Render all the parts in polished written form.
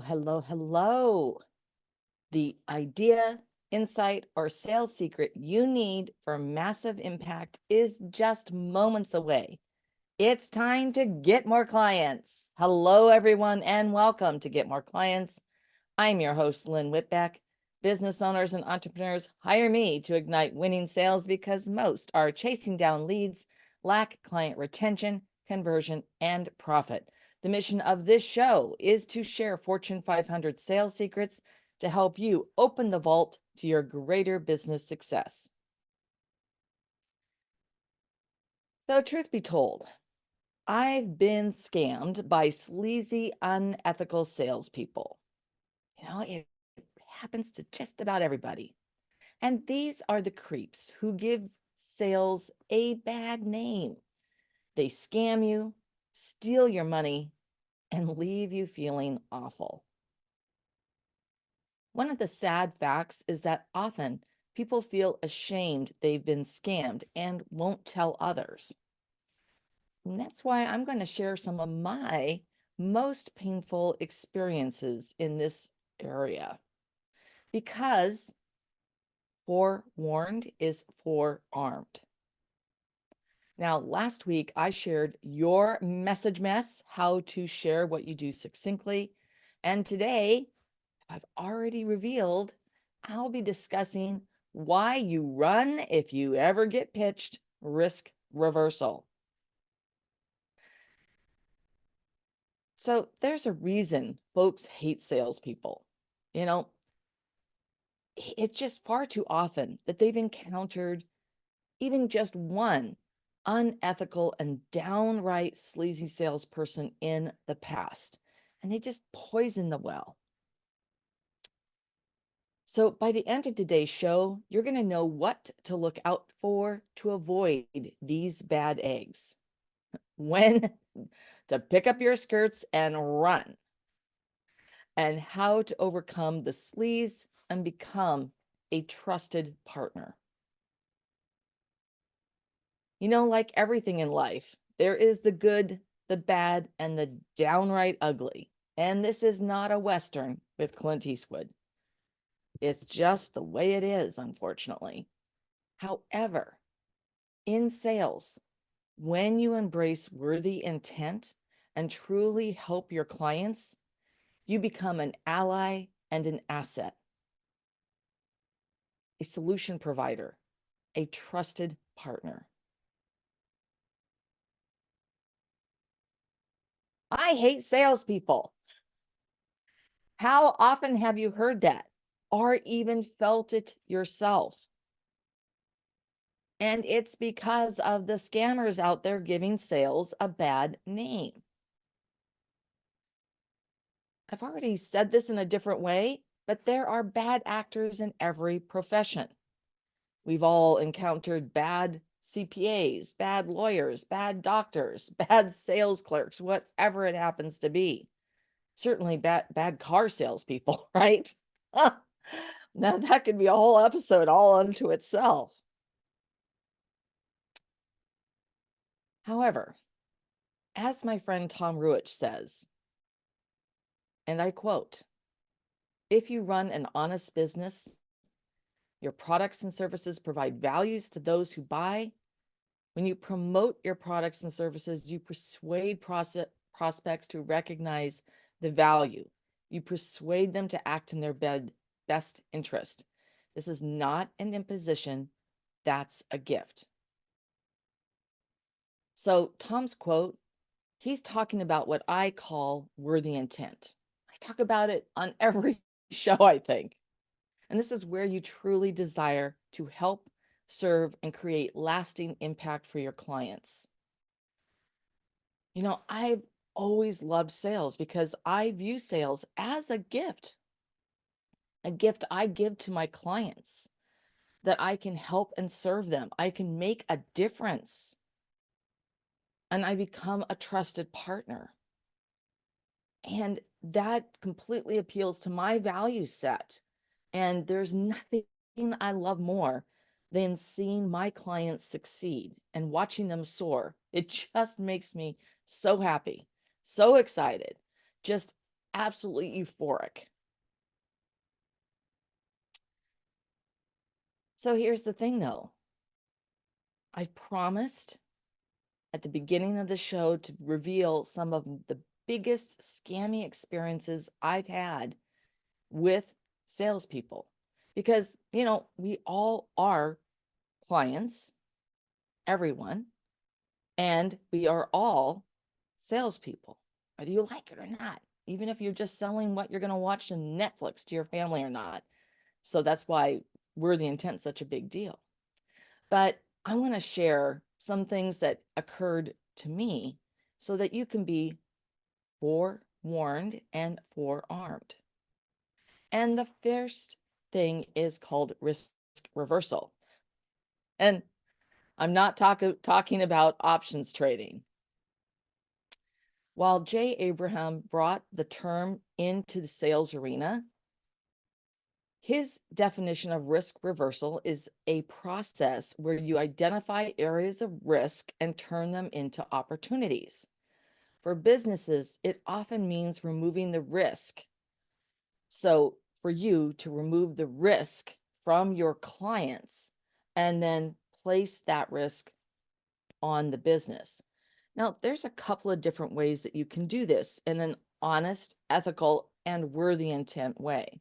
Hello. The idea, insight, or sales secret you need for massive impact is just moments away. It's time to get more clients. Hello, everyone, and welcome to Get More Clients. I'm your host, Lynn Whitbeck. Business owners and entrepreneurs hire me to ignite winning sales because most are chasing down leads, lack client retention, conversion, and profit. The mission of this show is to share Fortune 500 sales secrets to help you open the vault to your greater business success. So, truth be told, I've been scammed by sleazy, unethical salespeople. It happens to just about everybody. And these are the creeps who give sales a bad name. They scam you, steal your money, and leave you feeling awful. One of the sad facts is that often people feel ashamed they've been scammed and won't tell others. And that's why I'm going to share some of my most painful experiences in this area. Because forewarned is forearmed. Now, last week I shared your message mess, how to share what you do succinctly. And today, I've already revealed, I'll be discussing why you run if you ever get pitched risk reversal. So there's a reason folks hate salespeople. It's just far too often that they've encountered even just one unethical and downright sleazy salesperson in the past, and they just poison the well. So by the end of today's show, you're going to know what to look out for to avoid these bad eggs, when to pick up your skirts and run, and how to overcome the sleaze and become a trusted partner. Like everything in life, there is the good, the bad, and the downright ugly. And this is not a Western with Clint Eastwood. It's just the way it is, unfortunately. However, in sales, when you embrace worthy intent and truly help your clients, you become an ally and an asset, a solution provider, a trusted partner. I hate salespeople. How often have you heard that or even felt it yourself? And it's because of the scammers out there giving sales a bad name. I've already said this in a different way, but there are bad actors in every profession. We've all encountered bad CPAs, bad lawyers, bad doctors, bad sales clerks, whatever it happens to be. Certainly bad car salespeople, right? Now that could be a whole episode all unto itself. However, as my friend Tom Ruich says, and I quote, "If you run an honest business, your products and services provide values to those who buy. When you promote your products and services, you persuade prospects to recognize the value. You persuade them to act in their best interest. This is not an imposition, that's a gift." So Tom's quote, he's talking about what I call worthy intent. I talk about it on every show, I think. And this is where you truly desire to help, serve, and create lasting impact for your clients. I've always loved sales because I view sales as a gift I give to my clients, that I can help and serve them. I can make a difference. And I become a trusted partner. And that completely appeals to my value set. And there's nothing I love more than seeing my clients succeed and watching them soar. It just makes me so happy, so excited, just absolutely euphoric. So here's the thing though. I promised at the beginning of the show to reveal some of the biggest scammy experiences I've had with salespeople. Because, we all are clients, everyone, and we are all salespeople, whether you like it or not, even if you're just selling what you're going to watch on Netflix to your family or not. So that's why worthy intent is such a big deal. But I want to share some things that occurred to me so that you can be forewarned and forearmed. And the first thing is called risk reversal. And I'm not talking about options trading. While J. Abraham brought the term into the sales arena, his definition of risk reversal is a process where you identify areas of risk and turn them into opportunities. For businesses, it often means removing the risk. So for you to remove the risk from your clients and then place that risk on the business. Now, there's a couple of different ways that you can do this in an honest, ethical, and worthy intent way.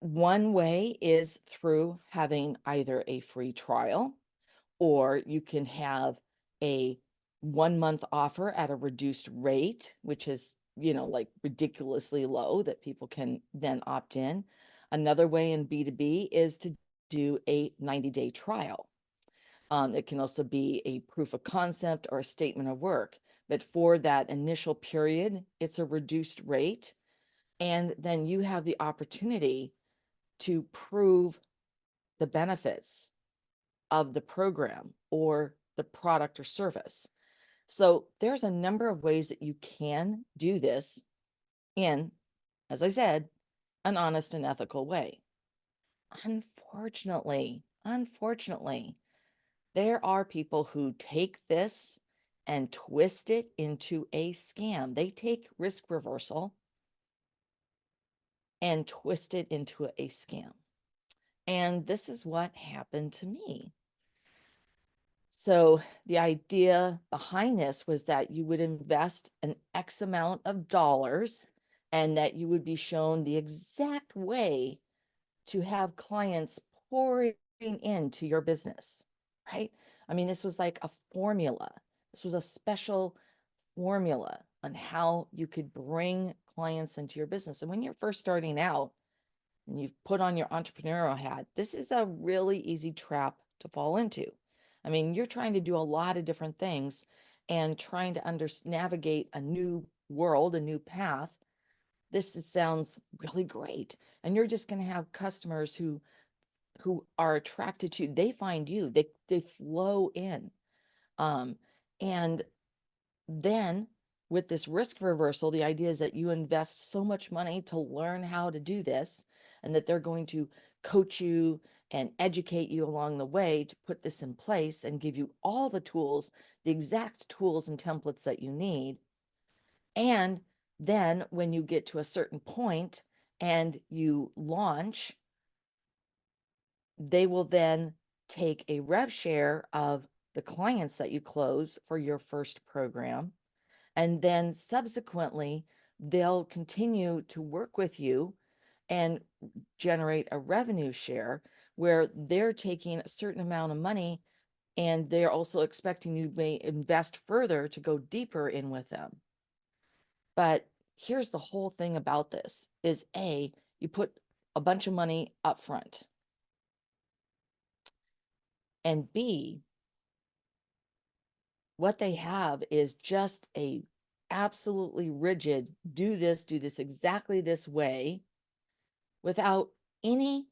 One way is through having either a free trial, or you can have a 1 month offer at a reduced rate, which is, like ridiculously low that people can then opt in. Another way in B2B is to do a 90-day trial. It can also be a proof of concept or a statement of work. But for that initial period, it's a reduced rate. And then you have the opportunity to prove the benefits of the program or the product or service. So there's a number of ways that you can do this in, as I said, an honest and ethical way. Unfortunately, there are people who take this and twist it into a scam. They take risk reversal and twist it into a scam. And this is what happened to me. So the idea behind this was that you would invest an X amount of dollars and that you would be shown the exact way to have clients pouring into your business, right? I mean, this was like a formula. This was a special formula on how you could bring clients into your business. And when you're first starting out and you've put on your entrepreneurial hat, this is a really easy trap to fall into. I mean, you're trying to do a lot of different things and trying to navigate a new world, a new path. Sounds really great. And you're just going to have customers who are attracted to, they find you, they flow in. And then with this risk reversal, the idea is that you invest so much money to learn how to do this, and that they're going to coach you and educate you along the way to put this in place and give you all the tools, the exact tools and templates that you need. And then when you get to a certain point and you launch, they will then take a rev share of the clients that you close for your first program. And then subsequently, they'll continue to work with you and generate a revenue share where they're taking a certain amount of money, and they're also expecting you may invest further to go deeper in with them. But here's the whole thing about this is A, you put a bunch of money up front. And B, what they have is just a absolutely rigid, do this exactly this way, without any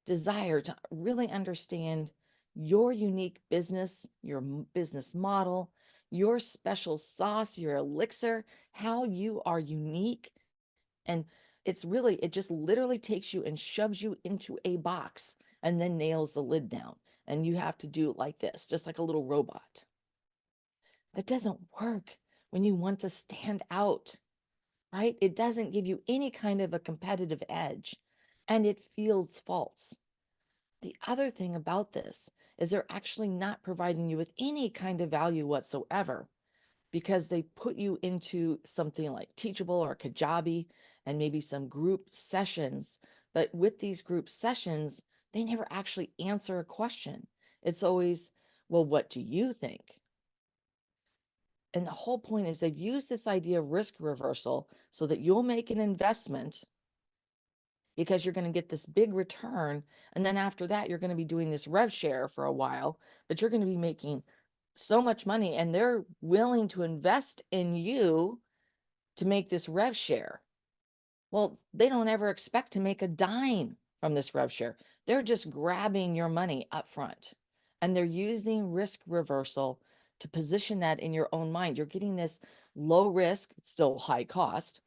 desire to really understand your unique business, your business model, your special sauce, your elixir, how you are unique. And it just literally takes you and shoves you into a box and then nails the lid down. And you have to do it like this, just like a little robot. That doesn't work. when you want to stand out, right? It doesn't give you any kind of a competitive edge, and it feels false. The other thing about this is they're actually not providing you with any kind of value whatsoever, because they put you into something like Teachable or Kajabi and maybe some group sessions. But with these group sessions, they never actually answer a question. It's always, well, what do you think? And the whole point is they've used this idea of risk reversal so that you'll make an investment because you're going to get this big return. And then after that, you're going to be doing this rev share for a while, but you're going to be making so much money, and they're willing to invest in you to make this rev share. Well, they don't ever expect to make a dime from this rev share. They're just grabbing your money up front, and they're using risk reversal to position that in your own mind. You're getting this low risk, it's still high cost,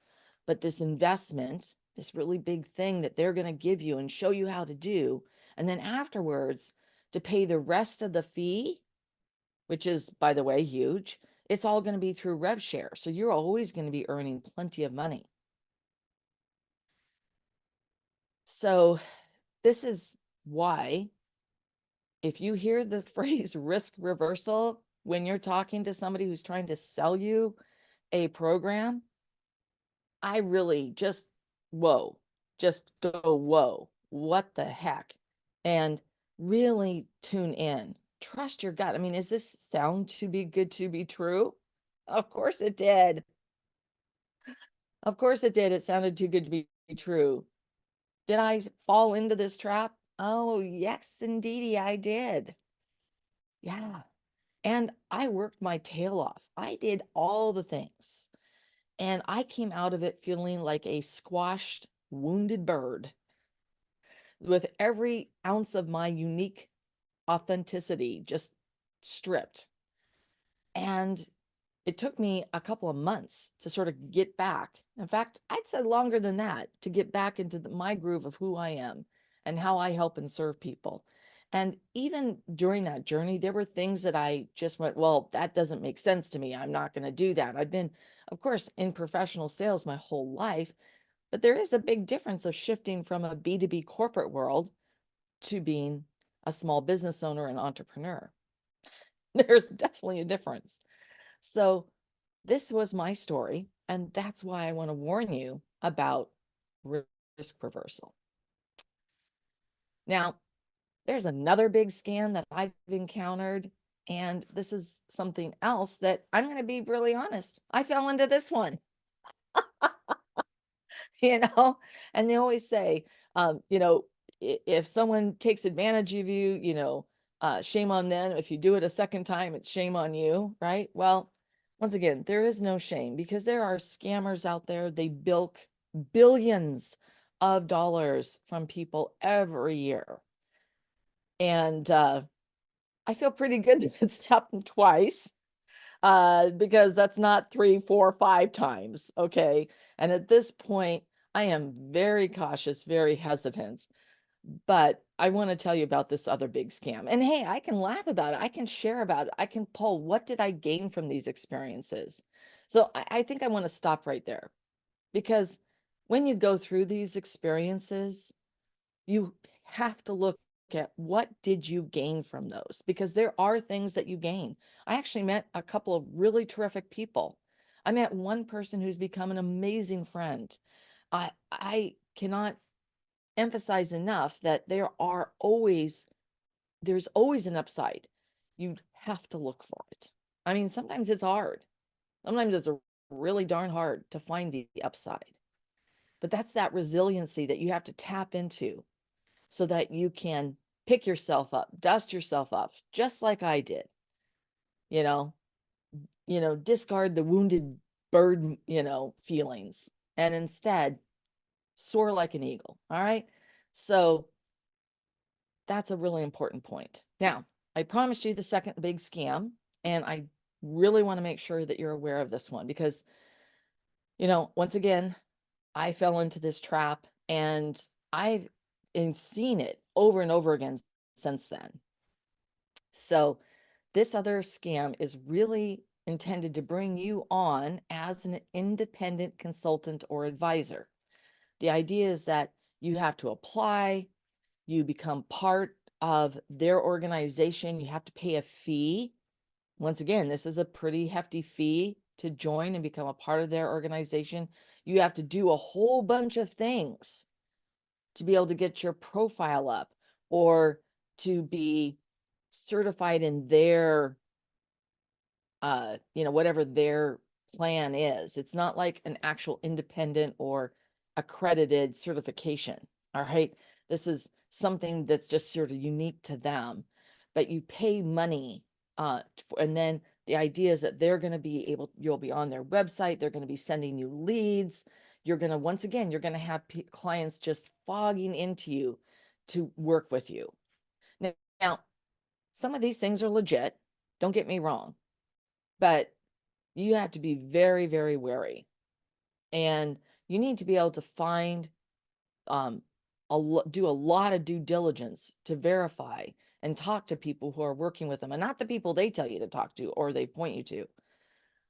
but this investment, this really big thing that they're going to give you and show you how to do. And then afterwards, to pay the rest of the fee, which is, by the way, huge, it's all going to be through rev share. So you're always going to be earning plenty of money. So this is why, if you hear the phrase risk reversal when you're talking to somebody who's trying to sell you a program, I really just, whoa, just go, whoa, what the heck? And really tune in. Trust your gut. I mean, does this sound too be good to be true? Of course it did. Of course it did. It sounded too good to be true. Did I fall into this trap? Oh, yes, indeedy, I did. Yeah. And I worked my tail off. I did all the things. And I came out of it feeling like a squashed, wounded bird with every ounce of my unique authenticity just stripped. And it took me a couple of months to sort of get back. In fact, I'd say longer than that to get back into my groove of who I am and how I help and serve people. And even during that journey, there were things that I just went, well, that doesn't make sense to me. I'm not going to do that. I've been, of course, in professional sales my whole life, but there is a big difference of shifting from a B2B corporate world to being a small business owner and entrepreneur. There's definitely a difference. So this was my story, and that's why I want to warn you about risk reversal. Now, there's another big scam that I've encountered, and this is something else that I'm going to be really honest. I fell into this one, you know, and they always say, if someone takes advantage of you, shame on them. If you do it a second time, it's shame on you, right? Well, once again, there is no shame because there are scammers out there. They bilk billions of dollars from people every year. And I feel pretty good that it's happened twice, because that's not 3, 4, 5 times. Okay. And at this point, I am very cautious, very hesitant. But I want to tell you about this other big scam. And hey, I can laugh about it. I can share about it. I can pull, what did I gain from these experiences? So I think I want to stop right there, because when you go through these experiences, you have to look at what did you gain from those, because there are things that you gain. I actually met a couple of really terrific people. I met one person who's become an amazing friend. I cannot emphasize enough that there's always an upside. You have to look for it. I mean, sometimes it's hard. Sometimes it's really darn hard to find the upside. But that's that resiliency that you have to tap into so that you can pick yourself up, dust yourself off, just like I did. You know, discard the wounded bird, feelings, and instead soar like an eagle. All right. So that's a really important point. Now, I promised you the second big scam, and I really want to make sure that you're aware of this one because, once again, I fell into this trap, and I've seen it over and over again since then. So this other scam is really intended to bring you on as an independent consultant or advisor. The idea is that you have to apply, you become part of their organization, you have to pay a fee. Once again, this is a pretty hefty fee to join and become a part of their organization. You have to do a whole bunch of things to be able to get your profile up or to be certified in their whatever their plan is. It's not like an actual independent or accredited certification. All right. This is something that's just sort of unique to them, but you pay money. And then the idea is that they're going to be able, you'll be on their website. They're going to be sending you leads. You're going to, once again, you're going to have clients just fogging into you to work with you. Now, some of these things are legit. Don't get me wrong, but you have to be very, very wary. And you need to be able to find, do a lot of due diligence to verify and talk to people who are working with them, and not the people they tell you to talk to or they point you to,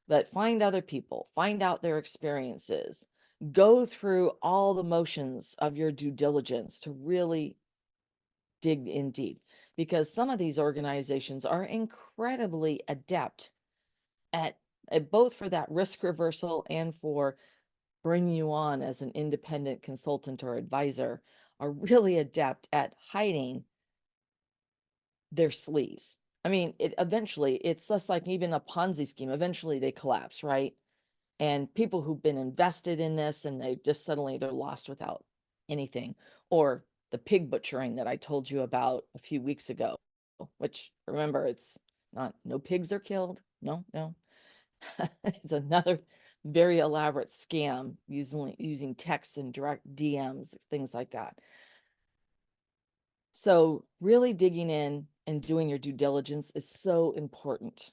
but find other people, find out their experiences, go through all the motions of your due diligence to really dig in deep, because some of these organizations are incredibly adept at both for that risk reversal and for bringing you on as an independent consultant or advisor, are really adept at hiding their sleaze. I mean, it's just like even a Ponzi scheme. Eventually they collapse, right? And people who've been invested in this and they just suddenly they're lost without anything. Or the pig butchering that I told you about a few weeks ago, which remember, it's not, no pigs are killed. No, no. It's another very elaborate scam using text and direct DMs, things like that. So really digging in and doing your due diligence is so important,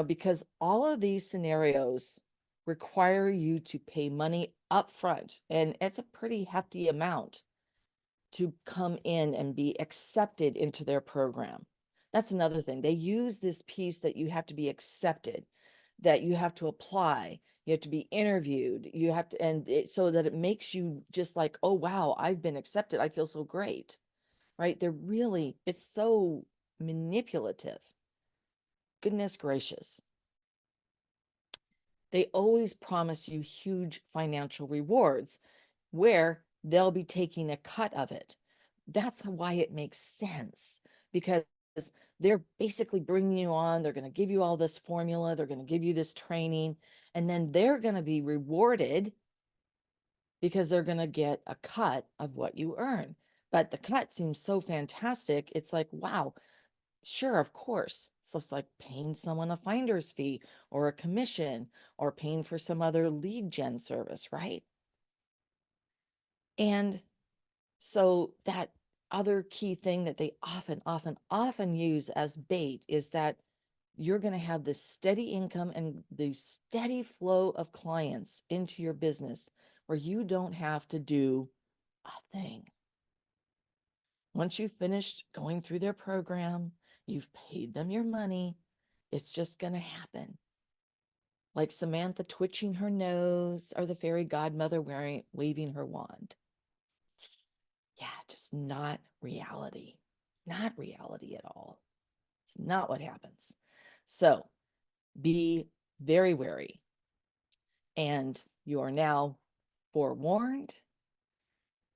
because all of these scenarios require you to pay money up front, and it's a pretty hefty amount to come in and be accepted into their program. That's another thing. They use this piece that you have to be accepted, that you have to apply, you have to be interviewed, you have to, so that it makes you just like, oh, wow, I've been accepted. I feel so great, right? It's so manipulative. Goodness gracious. They always promise you huge financial rewards where they'll be taking a cut of it. That's why it makes sense, because they're basically bringing you on. They're going to give you all this formula. They're going to give you this training, and then they're going to be rewarded because they're going to get a cut of what you earn. But the cut seems so fantastic. It's like, wow, sure, of course. It's just like paying someone a finder's fee or a commission or paying for some other lead gen service, right? And so that other key thing that they often use as bait is that you're going to have this steady income and the steady flow of clients into your business where you don't have to do a thing. Once you've finished going through their program, you've paid them your money, it's just going to happen. Like Samantha twitching her nose or the fairy godmother waving her wand. Yeah, just not reality. Not reality at all. It's not what happens. So be very wary. And you are now forewarned,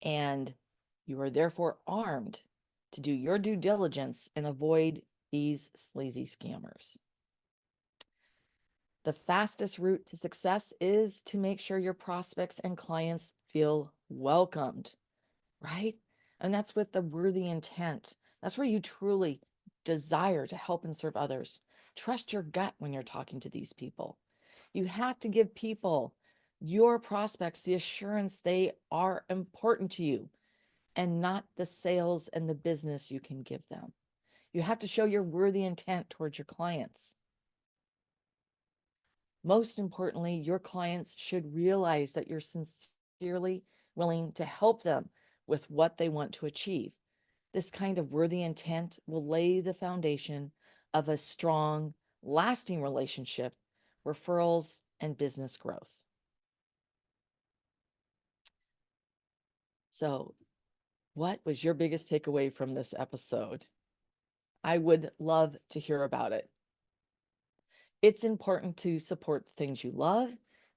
and you are therefore armed to do your due diligence and avoid these sleazy scammers. The fastest route to success is to make sure your prospects and clients feel welcomed, right? And that's with the worthy intent. That's where you truly desire to help and serve others. Trust your gut when you're talking to these people. You have to give people, your prospects, the assurance they are important to you and not the sales and the business you can give them. You have to show your worthy intent towards your clients. Most importantly, your clients should realize that you're sincerely willing to help them with what they want to achieve. This kind of worthy intent will lay the foundation of a strong, lasting relationship, referrals, and business growth. So, what was your biggest takeaway from this episode? I would love to hear about it. It's important to support the things you love.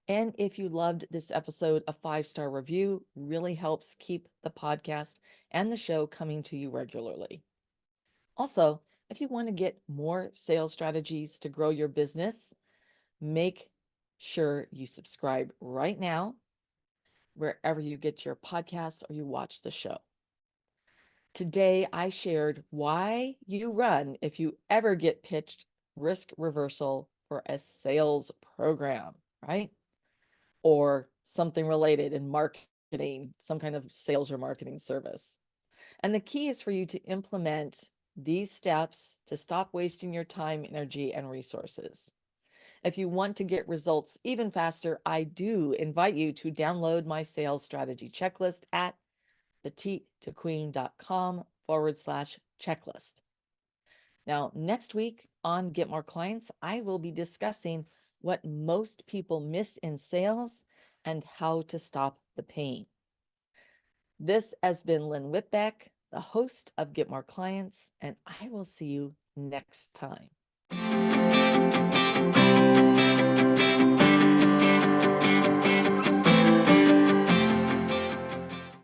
And if you loved this episode, a 5-star review really helps keep the podcast and the show coming to you regularly. Also, if you want to get more sales strategies to grow your business, make sure you subscribe right now, wherever you get your podcasts or you watch the show. Today, I shared why you run if you ever get pitched risk reversal for a sales program, right? Or something related in marketing, some kind of sales or marketing service. And the key is for you to implement these steps to stop wasting your time, energy, and resources. If you want to get results even faster, I do invite you to download my sales strategy checklist at petitetoqueen.com/checklist. Now, next week on Get More Clients, I will be discussing what most people miss in sales and how to stop the pain. This has been Lynn Whitbeck, the host of Get More Clients, and I will see you next time.